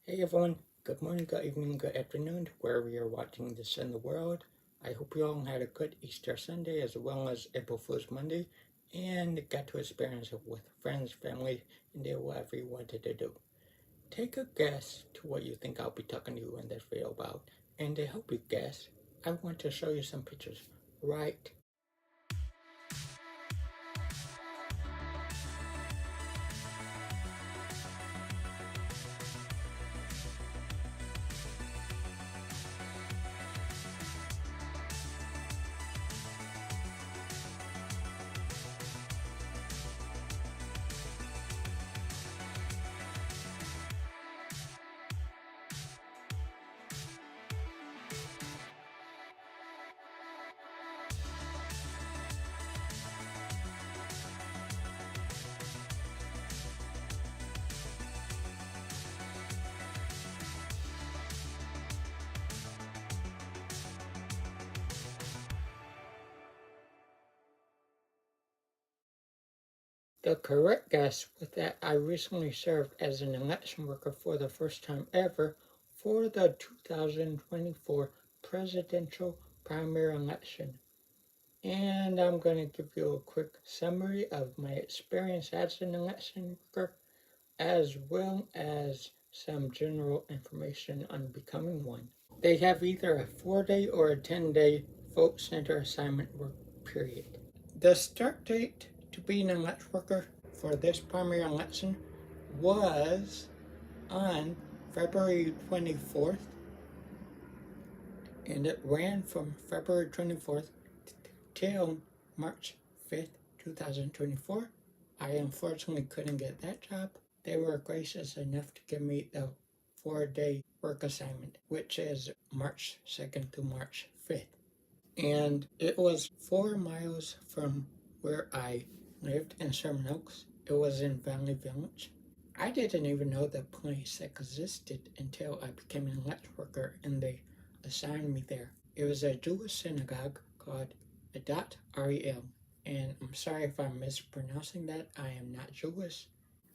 Hey everyone, good morning, good evening, good afternoon, wherever you're watching this in the world. I hope you all had a good Easter Sunday as well as April Fool's Monday and got to experience it with friends, family, and did whatever you wanted to do. Take a guess to what you think I'll be talking to you in this video about. And to help you guess, I want to show you some pictures right. The correct guess was that I recently served as an election worker for the first time ever for the 2024 presidential primary election. And I'm going to give you a quick summary of my experience as an election worker, as well as some general information on becoming one. They have either a 4-day or a 10-day vote center assignment work period. The start date to be an election worker for this primary election was on February 24th, and it ran from February 24th till March 5th, 2024. I unfortunately couldn't get that job. They were gracious enough to give me the 4-day work assignment, which is March 2nd to March 5th. And it was 4 miles from where I lived in Sherman Oaks. It was in Valley Village. I didn't even know the place existed until I became an election worker and they assigned me there. It was a Jewish synagogue called Adat Ariel. And I'm sorry if I'm mispronouncing that. I am not Jewish.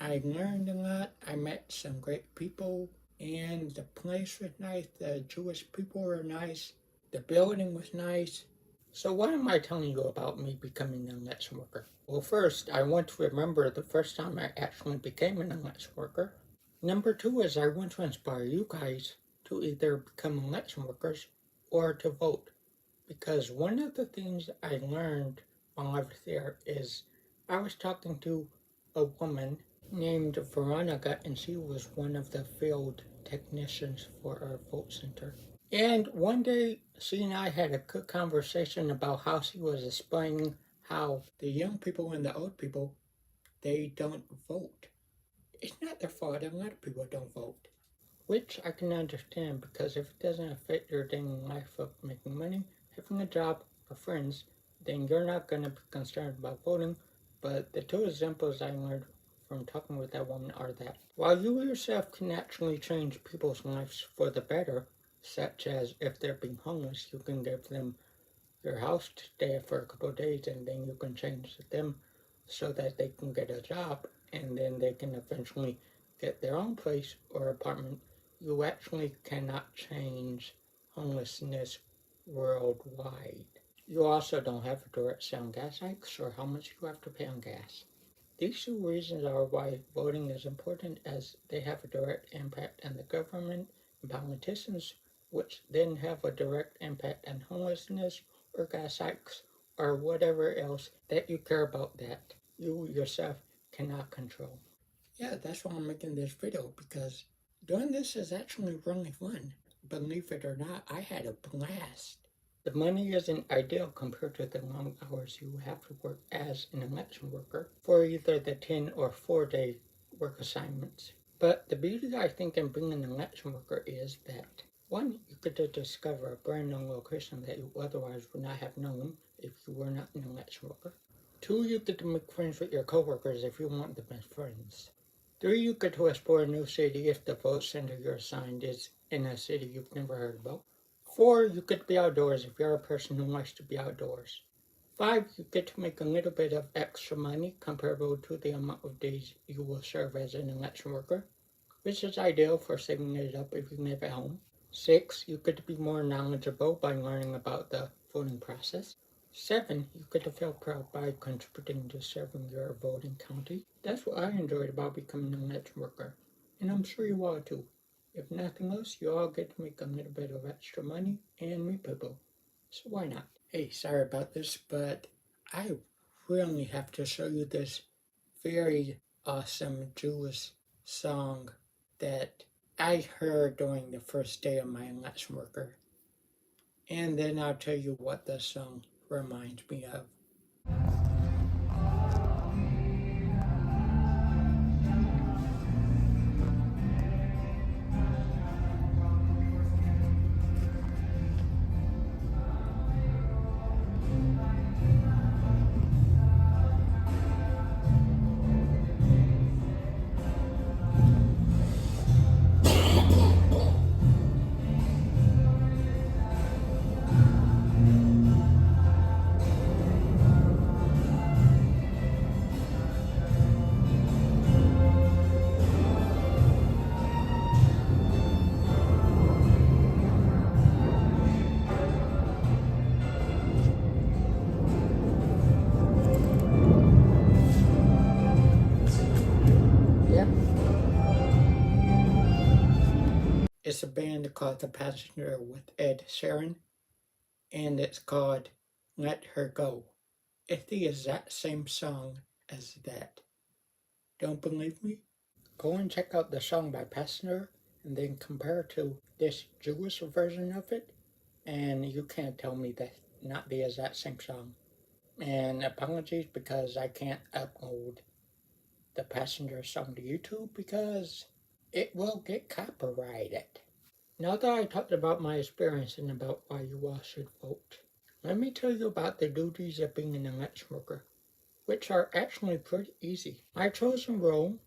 I learned a lot. I met some great people. And the place was nice. The Jewish people were nice. The building was nice. So what am I telling you about me becoming an election worker? Well, first, I want to remember the first time I actually became an election worker. Number two is I want to inspire you guys to either become election workers or to vote. Because one of the things I learned while I was there is I was talking to a woman named Veronica, and she was one of the field technicians for our vote center. And one day, she and I had a good conversation about how she was explaining how the young people and the old people, they don't vote. It's not their fault, a lot of people don't vote. Which I can understand, because if it doesn't affect your daily life of making money, having a job, or friends, then you're not going to be concerned about voting. But the two examples I learned from talking with that woman are that while you yourself can actually change people's lives for the better, such as if they're being homeless, you can give them your house to stay for a couple of days and then you can change them so that they can get a job and then they can eventually get their own place or apartment. You actually cannot change homelessness worldwide. You also don't have a direct say on gas hikes or how much you have to pay on gas. These two reasons are why voting is important, as they have a direct impact on the government and politicians, which then have a direct impact on homelessness or gas hikes or whatever else that you care about that you yourself cannot control. Yeah, that's why I'm making this video, because doing this is actually really fun. Believe it or not, I had a blast. The money isn't ideal compared to the long hours you have to work as an election worker for either the 10 or 4-day work assignments. But the beauty, I think, in being an election worker is that, one, you get to discover a brand new location that you otherwise would not have known if you were not an election worker. Two, you get to make friends with your coworkers if you want the best friends. Three, you get to explore a new city if the vote center you're assigned is in a city you've never heard about. 4, you get to be outdoors if you're a person who likes to be outdoors. 5, you get to make a little bit of extra money comparable to the amount of days you will serve as an election worker. which is ideal for saving it up if you live at home. 6. You get to be more knowledgeable by learning about the voting process. 7. You get to feel proud by contributing to serving your voting county. That's what I enjoyed about becoming an election worker, and I'm sure you all too. If nothing else, you all get to make a little bit of extra money and meet people, so why not? Hey, sorry about this, but I really have to show you this very awesome Jewish song that I heard during the first day of my election worker. And then I'll tell you what the song reminds me of. Yep. It's a band called The Passenger with Ed Sheeran, and it's called Let Her Go. It's the exact same song as that. Don't believe me? Go and check out the song by Passenger and then compare it to this Jewish version of it, and you can't tell me that's not the exact same song. And apologies because I can't upload the Passenger song to YouTube because it will get copyrighted. Now that I talked about my experience and about why you all should vote, let me tell you about the duties of being an election worker, which are actually pretty easy. My chosen role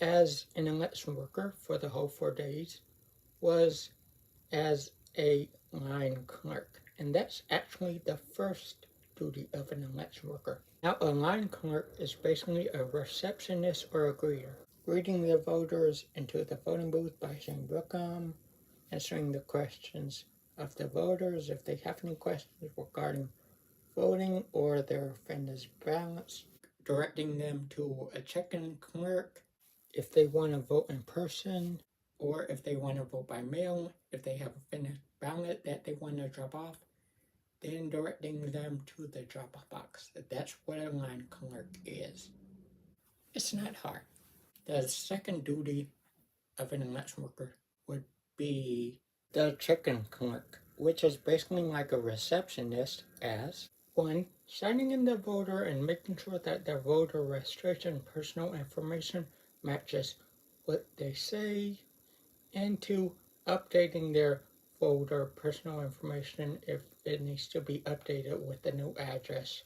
as an election worker for the whole 4 days was as a line clerk, and that's actually the first duty of an election worker. Now, a line clerk is basically a receptionist or a greeter, greeting the voters into the voting booth by saying welcome, answering the questions of the voters if they have any questions regarding voting or their offenders' ballots, directing them to a check-in clerk if they want to vote in person, or if they want to vote by mail, if they have a finished ballot that they want to drop off, then directing them to the drop-off box. That's what a line clerk is. It's not hard. The second duty of an election worker would be the check-in clerk, which is basically like a receptionist as 1. Signing in the voter and making sure that their voter registration personal information matches what they say, and 2. Updating their voter personal information if it needs to be updated with the new address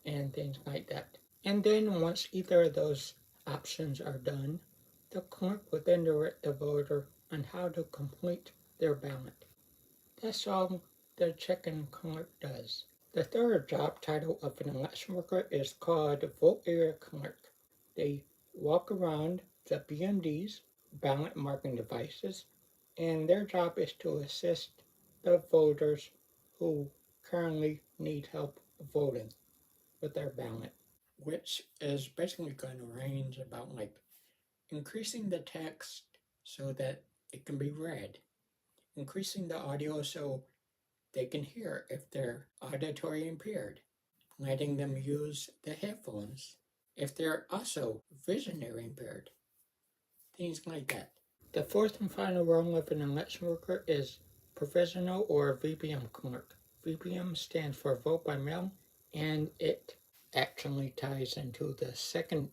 and things like that. And then once either of those options are done, the clerk will then direct the voter on how to complete their ballot. That's all the check-in clerk does. The third job title of an election worker is called Vote Area Clerk. They walk around the BMDs, ballot marking devices, and their job is to assist the voters who currently need help voting with their ballot, which is basically going to range about like increasing the text so that it can be read, increasing the audio so they can hear if they're auditory impaired, letting them use the headphones if they're also visionary impaired, things like that. The fourth and final role of an election worker is provisional or VBM clerk. VBM stands for vote by mail, and it actually ties into the second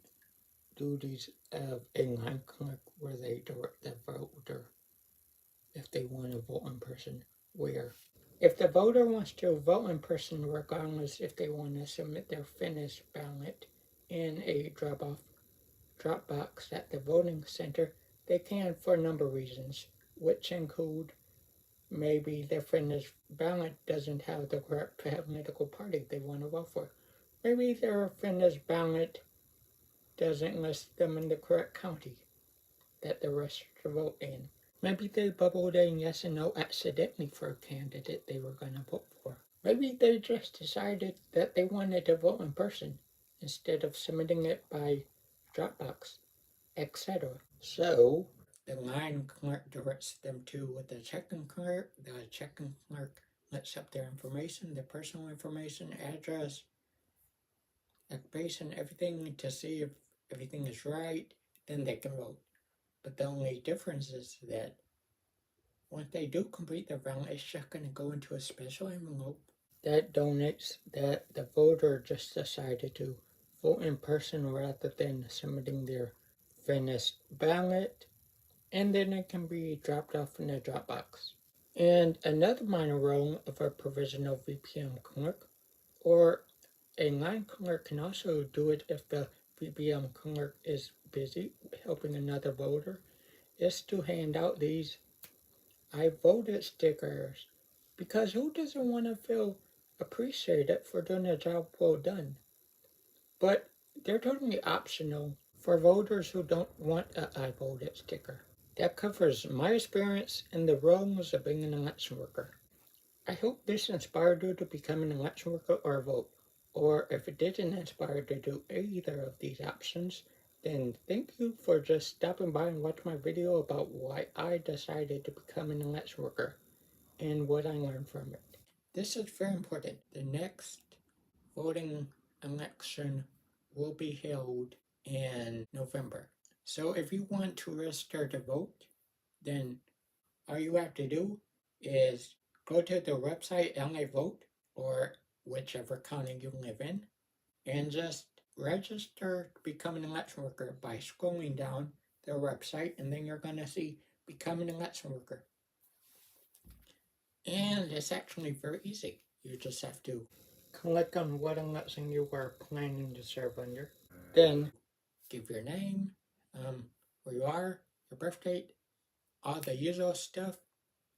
duties of a line clerk where they direct the voter if they want to vote in person where. If the voter wants to vote in person, regardless if they want to submit their finished ballot in a drop box at the voting center, they can for a number of reasons, which include maybe their finished ballot doesn't have the correct political party they want to vote for. Maybe their finished ballot doesn't list them in the correct county. that the rest of the vote in. Maybe they bubbled in yes and no accidentally for a candidate they were going to vote for. Maybe they just decided that they wanted to vote in person instead of submitting it by Dropbox, etc. So, the line clerk directs them to the check-in clerk. The check-in clerk lets up their information, their personal information, address, occupation, everything to see if everything is right. Then they can vote. But the only difference is that once they do complete their ballot, it's just going to go into a special envelope that donates that the voter just decided to vote in person rather than submitting their finished ballot, and then it can be dropped off in the drop box. And another minor role of a provisional VPM clerk or a line clerk can also do it if the VPM clerk is busy helping another voter, is to hand out these I voted stickers, because who doesn't want to feel appreciated for doing a job well done? But they're totally optional for voters who don't want a I voted sticker. That covers my experience in the roles of being an election worker. I hope this inspired you to become an election worker or vote. Or if it didn't inspire you to do either of these options, then thank you for just stopping by and watching my video about why I decided to become an election worker and what I learned from it. This is very important. The next voting election will be held in November. So if you want to register to vote, then all you have to do is go to the website LA Vote or whichever county you live in and just register to become an election worker by scrolling down their website, and then you're going to see become an election worker. And it's actually very easy. You just have to click on what election you are planning to serve under. Then give your name, where you are, your birth date, all the usual stuff,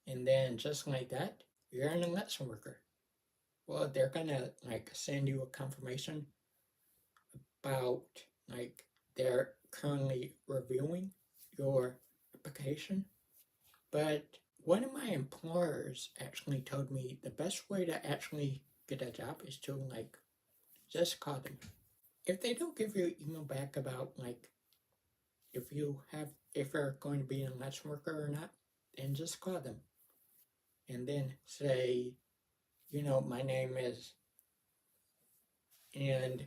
and then just like that, you're an election worker. Well, they're gonna send you a confirmation about they're currently reviewing your application. But one of my employers actually told me the best way to actually get a job is to just call them. If they don't give you an email back about if you're going to be an election worker or not, then just call them. And then say, my name is, and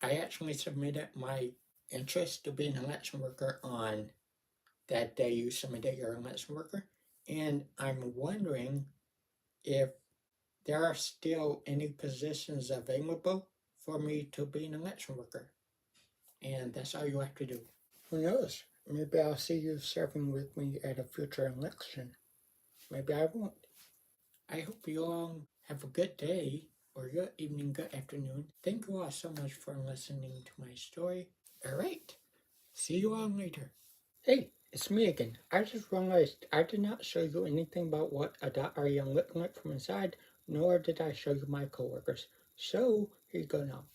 I actually submitted my interest to be an election worker on that day you submitted your election worker. And I'm wondering if there are still any positions available for me to be an election worker. And that's all you have to do. Who knows? Maybe I'll see you serving with me at a future election. Maybe I won't. I hope you all have a good day, or good evening, good afternoon. Thank you all so much for listening to my story. Alright, see you all later. Hey, it's me again. I just realized I did not show you anything about what a .rem looked like from inside, nor did I show you my coworkers. So, here you go now.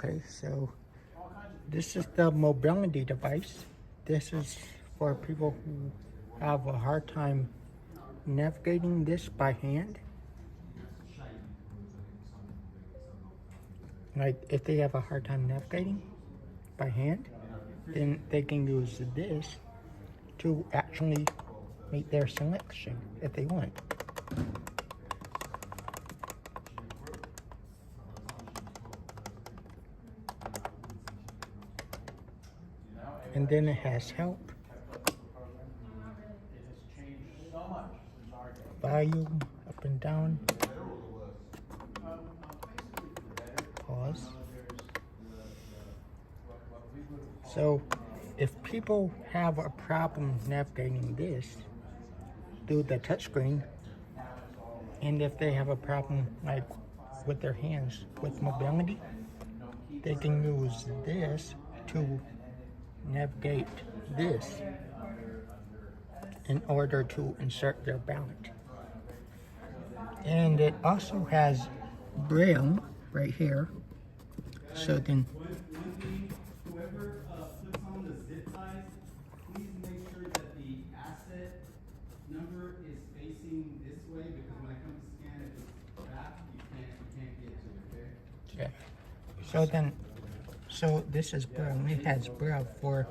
Okay, so this is the mobility device. This is for people who have a hard time navigating this by hand. Like if they have a hard time navigating by hand, then they can use this to actually make their selection if they want. And then it has help, volume, up and down, pause. So if people have a problem navigating this through the touchscreen, and if they have a problem like with their hands with mobility, they can use this to navigate this in order to insert their ballot. And it also has Braille right here. So then Whoever puts on the zip ties, please make sure that the asset number is facing this way, because when I come to scan it, it's back, you can't get to it, okay? yeah. So this is Braille. It has Braille for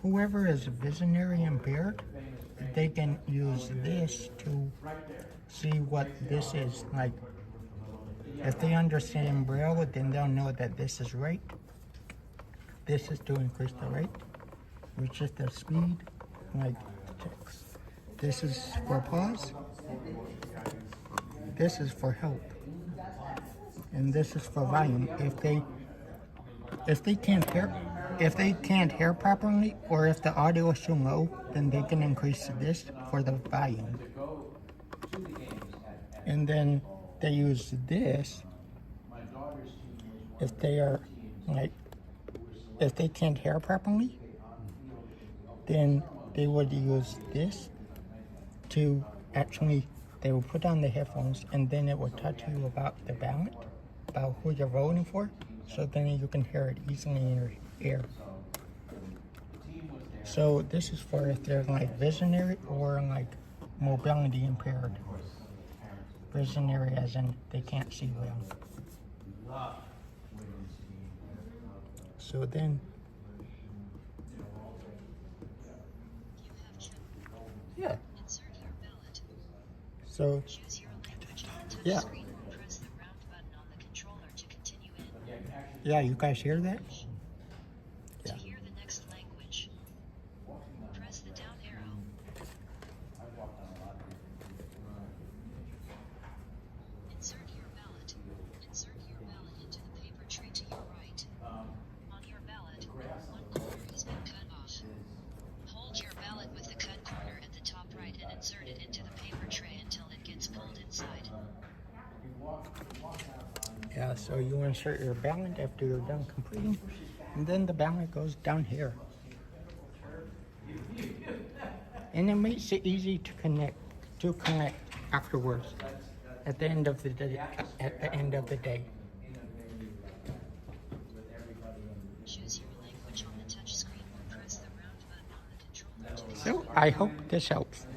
whoever is visionary impaired. They can use this to see what this is. Like if they understand Braille, then they'll know that this is right. This is to increase the rate, which is the speed, like text. This is for pause. This is for help. And this is for volume. If they can't hear properly, or if the audio is too low, then they can increase this for the volume. And then they use this if they are like, if they can't hear properly, then they would use this to actually, they will put on the headphones and then it will touch you about the ballot, about who you're voting for, so then you can hear it easily in your ear. So this is for if they're like visionary or like mobility impaired. Visionary as in they can't see well. So then, yeah. So, yeah. Yeah, you guys hear that? Yeah. To hear the next language, press the down arrow. Insert your ballot. Insert your ballot into the paper tray to your right. On your ballot, one corner has been cut off. Hold your ballot with the cut corner at the top right and insert it into the paper tray until it gets pulled inside. Yeah, so you insert your ballot after you're done completing, and then the ballot goes down here. And it makes it easy to connect afterwards, at the end of the day. Choose your language on the touch screen or press the round button on the controller. So I hope this helps.